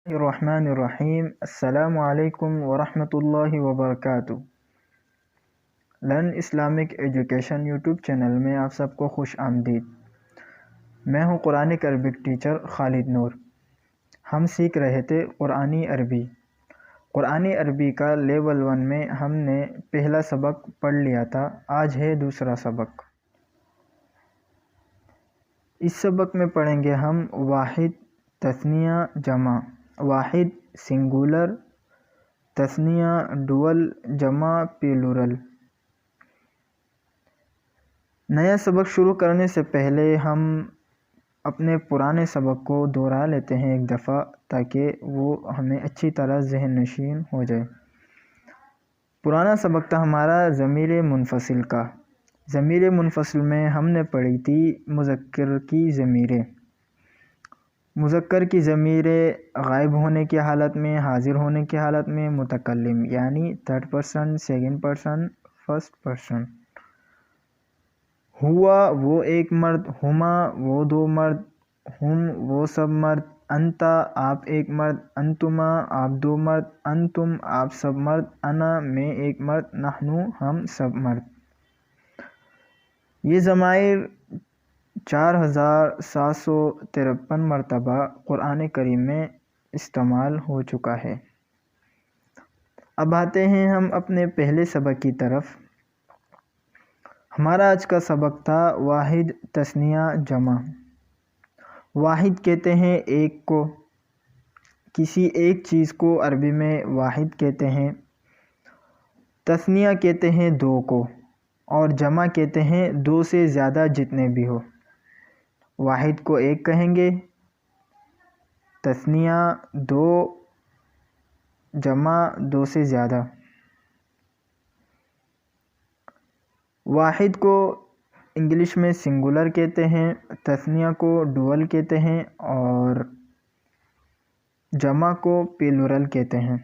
الرحمن الرحیم السلام علیکم ورحمۃ اللہ وبرکاتہ۔ Learn Islamic education YouTube channel میں آپ سب کو خوش آمدید۔ میں ہوں قرآنک عربک ٹیچر خالد نور۔ ہم سیکھ رہے تھے قرآنی عربی۔ قرآنی عربی کا لیول 1 میں ہم نے پہلا سبق پڑھ لیا تھا، آج ہے دوسرا سبق۔ اس سبق میں پڑھیں گے ہم واحد، تثنیہ، جمع، واحد سنگولر، تثنیہ ڈوول، جمع پلورل۔ نیا سبق شروع کرنے سے پہلے ہم اپنے پرانے سبق کو دہرا لیتے ہیں ایک دفعہ، تاکہ وہ ہمیں اچھی طرح ذہن نشین ہو جائے۔ پرانا سبق تھا ہمارا ضمیر منفصل کا۔ ضمیر منفصل میں ہم نے پڑھی تھی مذکر کی ضمیریں۔ مذکر کی ضمیریں غائب ہونے کی حالت میں، حاضر ہونے کی حالت میں متکلم، یعنی third person, second person, first person. ہوا وہ ایک مرد، ہما وہ دو مرد، ہم وہ سب مرد، انتا آپ ایک مرد، انتما آپ دو مرد، انتم آپ سب مرد، انا میں ایک مرد، نحنو ہم سب مرد۔ یہ ضمائر 4753 مرتبہ قرآن کریم میں استعمال ہو چکا ہے۔ اب آتے ہیں ہم اپنے پہلے سبق کی طرف۔ ہمارا آج کا سبق تھا واحد، تثنیہ، جمع۔ واحد کہتے ہیں ایک کو، کسی ایک چیز کو عربی میں واحد کہتے ہیں۔ تثنیہ کہتے ہیں دو کو، اور جمع کہتے ہیں دو سے زیادہ جتنے بھی ہو۔ واحد کو ایک کہیں گے، تثنیہ دو، جمع دو سے زیادہ۔ واحد کو انگلش میں سنگولر کہتے ہیں، تثنیہ کو ڈوول کہتے ہیں، اور جمع کو پلورل کہتے ہیں۔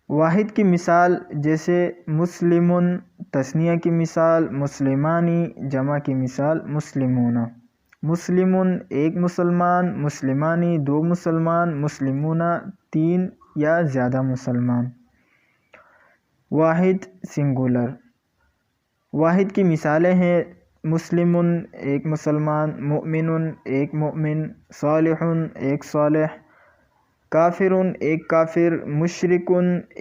واحد کی مثال جیسے مسلمٌ، تثنیہ کی مثال مسلمانی، جمع کی مثال مسلمون۔ مسلمٌ ایک مسلمان، مسلمانی دو مسلمان، مسلمون تین یا زیادہ مسلمان۔ واحد سنگولر۔ واحد کی مثالیں ہیں مسلمٌ ایک مسلمان، مؤمنٌ ایک مومن، صالحٌ ایک صالح، کافرٌ ایک کافر، مشرکٌ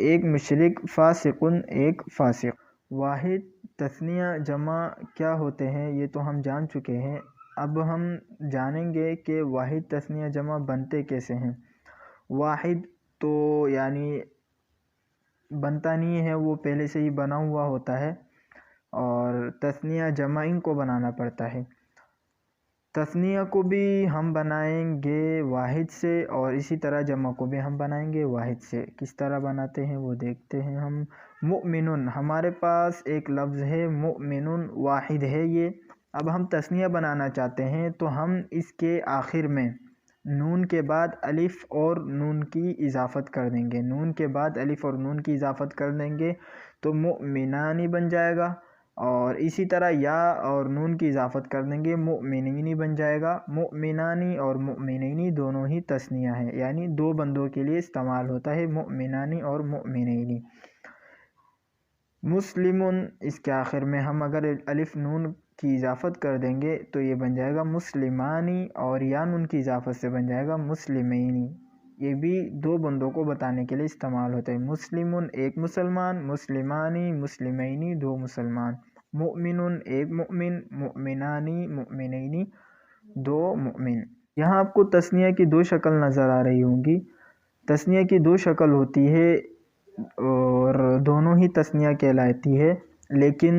ایک مشرک، فاسقٌ ایک فاسق۔ واحد، تثنیہ، جمع کیا ہوتے ہیں یہ تو ہم جان چکے ہیں۔ اب ہم جانیں گے کہ واحد، تثنیہ، جمع بنتے کیسے ہیں۔ واحد تو یعنی بنتا نہیں ہے، وہ پہلے سے ہی بنا ہوا ہوتا ہے، اور تثنیہ، جمع ان کو بنانا پڑتا ہے۔ تثنیہ کو بھی ہم بنائیں گے واحد سے، اور اسی طرح جمع کو بھی ہم بنائیں گے واحد سے۔ کس طرح بناتے ہیں وہ دیکھتے ہیں ہم۔ مؤمنٌ، ہمارے پاس ایک لفظ ہے مؤمنٌ، واحد ہے یہ۔ اب ہم تثنیہ بنانا چاہتے ہیں تو ہم اس کے آخر میں نون کے بعد الف اور نون کی اضافت کر دیں گے۔ نون کے بعد الف اور نون کی اضافت کر دیں گے تو مؤمنانی بن جائے گا، اور اسی طرح یا اور نون کی اضافت کر دیں گے مؤمنینی بن جائے گا۔ مؤمنانی اور مؤمنینی دونوں ہی تثنیہ ہیں، یعنی دو بندوں کے لیے استعمال ہوتا ہے، مؤمنانی اور مؤمنینی۔ مسلمٌ، اس کے آخر میں ہم اگر الف نون کی اضافت کر دیں گے تو یہ بن جائے گا مسلمانی، اور یا نون کی اضافت سے بن جائے گا مسلمینی۔ یہ بھی دو بندوں کو بتانے کے لیے استعمال ہوتا ہے۔ مسلمٌ ایک مسلمان، مسلمانی مسلمینی دو مسلمان، مؤمنٌ ایک مؤمن، مؤمنانی مؤمنینی دو مؤمن۔ یہاں آپ کو تثنیہ کی دو شکل نظر آ رہی ہوں گی۔ تثنیہ کی دو شکل ہوتی ہے، اور دونوں ہی تثنیہ کہلاتی ہے، لیکن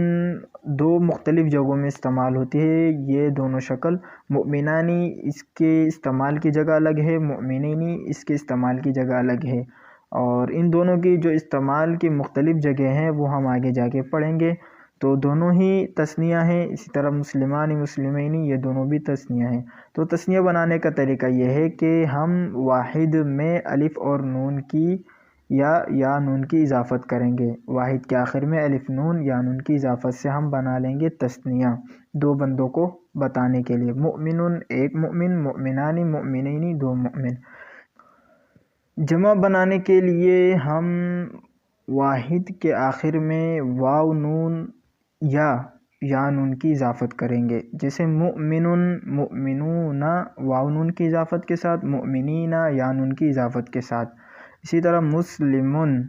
دو مختلف جگہوں میں استعمال ہوتی ہے یہ دونوں شکل۔ مؤمنانی اس کے استعمال کی جگہ الگ ہے، مؤمنینی اس کے استعمال کی جگہ الگ ہے، اور ان دونوں کی جو استعمال کی مختلف جگہ ہیں وہ ہم آگے جا کے پڑھیں گے۔ تو دونوں ہی تثنیہ ہیں، اسی طرح مسلمانی مسلمینی یہ دونوں بھی تثنیہ ہیں۔ تو تثنیہ بنانے کا طریقہ یہ ہے کہ ہم واحد میں الف اور نون کی یا نون کی اضافت کریں گے۔ واحد کے آخر میں الف نون یا نون کی اضافت سے ہم بنا لیں گے تثنیہ، دو بندوں کو بتانے کے لیے، مؤمن ایک مؤمن، مؤمنانی مؤمنینی دو مؤمن۔ جمع بنانے کے لیے ہم واحد کے آخر میں واو نون یا نون کی اضافت کریں گے، جیسے مؤمن مؤمنون واو نون کی اضافت کے ساتھ، مؤمنین یا نون کی اضافت کے ساتھ۔ اسی طرح مسلمون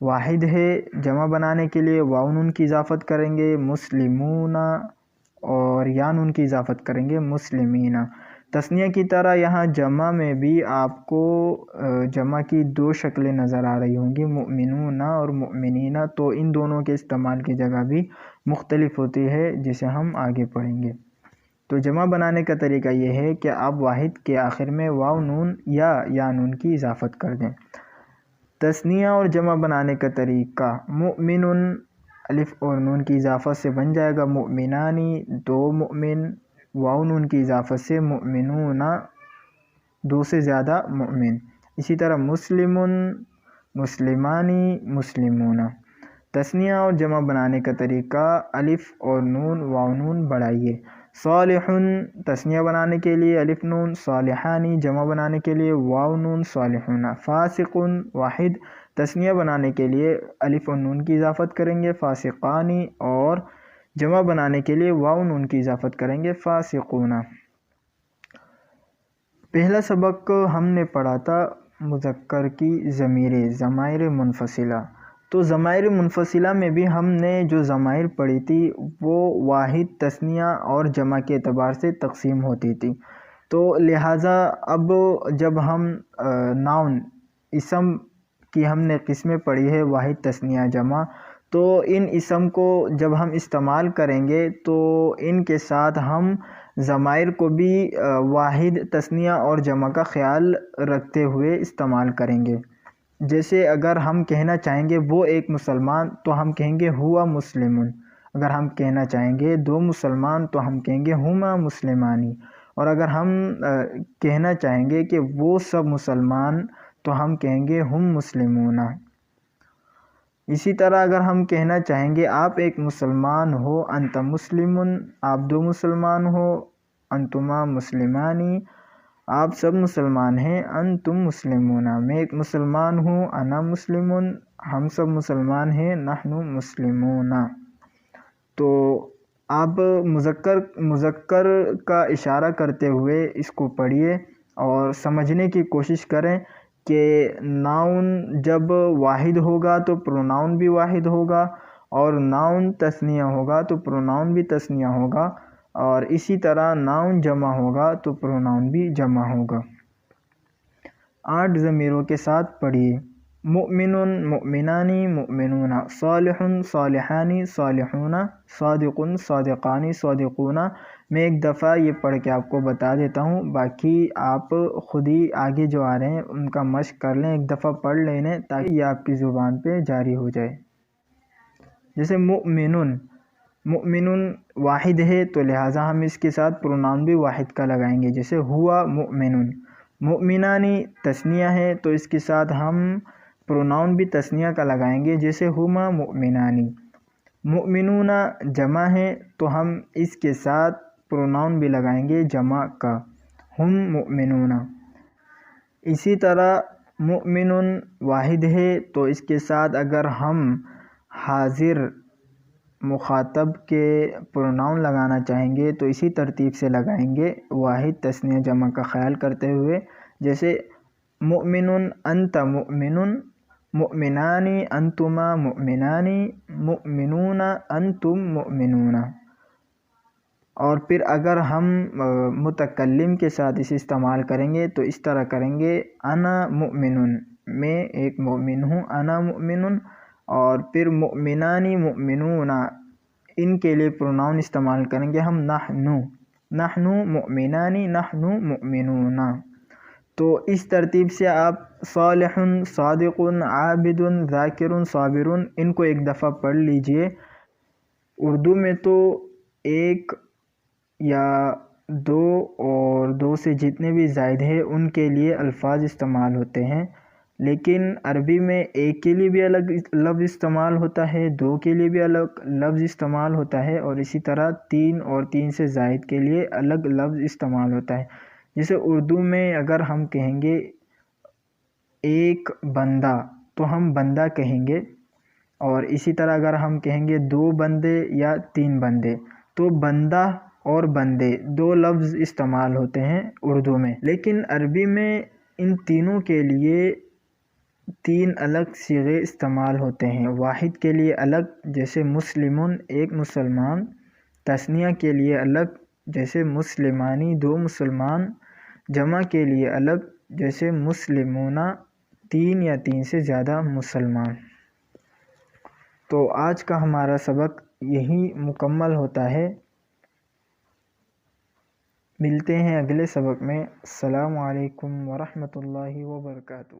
واحد ہے، جمع بنانے کے لیے واو نون کی اضافت کریں گے مسلمون، اور یا نون کی اضافت کریں گے مسلمین۔ تثنیہ کی طرح یہاں جمع میں بھی آپ کو جمع کی دو شکلیں نظر آ رہی ہوں گی، مؤمنون اور مؤمنین، تو ان دونوں کے استعمال کی جگہ بھی مختلف ہوتی ہے، جسے ہم آگے پڑھیں گے۔ تو جمع بنانے کا طریقہ یہ ہے کہ آپ واحد کے آخر میں واو نون یا نون کی اضافت کر دیں۔ تثنیہ اور جمع بنانے کا طریقہ، مؤمن الف اور نون کی اضافت سے بن جائے گا مؤمنانی دو مؤمن، واو نون کی اضافت سے مؤمنون دو سے زیادہ مؤمن۔ اسی طرح مسلمون مسلمانی مسلمون۔ تثنیہ اور جمع بنانے کا طریقہ، الف اور نون واو نون بڑھائیے، صالح تثنیہ بنانے کے لیے الف نون، صالحانی جمع بنانے کے لیے واو نون صالحون۔ فاسق واحد تثنیہ بنانے کے لیے الف اور نون کی اضافت کریں گے فاسقانی، اور جمع بنانے کے لیے واو نون کی اضافت کریں گے فاسقون۔ پہلا سبق ہم نے پڑھا تھا مذکر کی ضمیریں، ضمائر منفصلہ۔ تو ضمائر منفصلہ میں بھی ہم نے جو ضمائر پڑھی تھی وہ واحد تثنیہ اور جمع کے اعتبار سے تقسیم ہوتی تھی، تو لہٰذا اب جب ہم ناؤن اسم کی ہم نے قسمیں پڑھی ہے واحد تثنیہ جمع، تو ان اسم کو جب ہم استعمال کریں گے تو ان کے ساتھ ہم ضمائر کو بھی واحد تثنیہ اور جمع کا خیال رکھتے ہوئے استعمال کریں گے۔ جیسے اگر ہم کہنا چاہیں گے وہ ایک مسلمان تو ہم کہیں گے ہوا مسلمون، اگر ہم کہنا چاہیں گے دو مسلمان تو ہم کہیں گے ہما مسلمانی، اور اگر ہم کہنا چاہیں گے کہ وہ سب مسلمان تو ہم کہیں گے ہم مسلمون۔ اسی طرح اگر ہم کہنا چاہیں گے آپ ایک مسلمان ہو انت مسلمون، آپ دو مسلمان ہو انتما مسلمانی، آپ سب مسلمان ہیں انتم مسلمون، میں ایک مسلمان ہوں انا مسلمون، ہم سب مسلمان ہیں نحن مسلمون۔ تو آپ مذکر کا اشارہ کرتے ہوئے اس کو پڑھیے اور سمجھنے کی کوشش کریں کہ ناؤن جب واحد ہوگا تو پروناؤن بھی واحد ہوگا، اور ناؤن تثنیہ ہوگا تو پروناؤن بھی تثنیہ ہوگا، اور اسی طرح ناؤن جمع ہوگا تو پروناؤن بھی جمع ہوگا۔ 8 ضمیروں کے ساتھ پڑھیے، مؤمن مؤمنانی مؤمنون، صالح صالحانی صالحون، صادق صادقانی صادقون۔ میں ایک دفعہ یہ پڑھ کے آپ کو بتا دیتا ہوں، باقی آپ خود ہی آگے جو آ رہے ہیں ان کا مشق کر لیں، ایک دفعہ پڑھ لیں تاکہ یہ آپ کی زبان پہ جاری ہو جائے۔ جیسے مؤمن واحد ہے تو لہٰذا ہم اس کے ساتھ پروناؤن بھی واحد کا لگائیں گے، جیسے ہوا مؤمن۔ مؤمنانی تثنیہ ہے تو اس کے ساتھ ہم پروناؤن بھی تثنیہ کا لگائیں گے، جیسے ہما مؤمنانی۔ مؤمنون جمع ہے تو ہم اس کے ساتھ پروناؤن بھی لگائیں گے جمع کا، ہم مؤمنون۔ اسی طرح مؤمن واحد ہے تو اس کے ساتھ اگر ہم حاضر مخاطب کے پروناؤن لگانا چاہیں گے تو اسی ترتیب سے لگائیں گے واحد تثنیہ جمع کا خیال کرتے ہوئے، جیسے مؤمن انت مؤمن، مؤمنانی انتما مؤمنانی، مؤمنون انتم مؤمنون۔ اور پھر اگر ہم متکلم کے ساتھ اسے استعمال کریں گے تو اس طرح کریں گے، انا مؤمن، میں ایک مؤمن ہوں انا مؤمن، اور پھر مؤمنانی مؤمنون، ان کے لیے پروناؤن استعمال کریں گے ہم نحن مؤمنانی نحن مؤمنون۔ تو اس ترتیب سے آپ صالح صادق عابد ذاکر صابر ان کو ایک دفعہ پڑھ لیجئے۔ اردو میں تو ایک یا دو اور دو سے جتنے بھی زائد ہیں ان کے لیے الفاظ استعمال ہوتے ہیں، لیکن عربی میں ایک کے لیے بھی الگ لفظ استعمال ہوتا ہے، دو کے لیے بھی الگ لفظ استعمال ہوتا ہے، اور اسی طرح تین اور تین سے زائد کے لیے الگ لفظ استعمال ہوتا ہے۔ جیسے اردو میں اگر ہم کہیں گے ایک بندہ تو ہم بندہ کہیں گے، اور اسی طرح اگر ہم کہیں گے دو بندے یا تین بندے تو بندہ اور بندے دو لفظ استعمال ہوتے ہیں اردو میں۔ لیکن عربی میں ان تینوں کے لیے تین الگ صیغے استعمال ہوتے ہیں، واحد کے لیے الگ جیسے مسلمون ایک مسلمان، تثنیہ کے لیے الگ جیسے مسلمانی دو مسلمان، جمع کے لیے الگ جیسے مسلمونہ تین یا تین سے زیادہ مسلمان۔ تو آج کا ہمارا سبق یہی مکمل ہوتا ہے، ملتے ہیں اگلے سبق میں۔ السلام علیکم ورحمۃ اللہ وبرکاتہ۔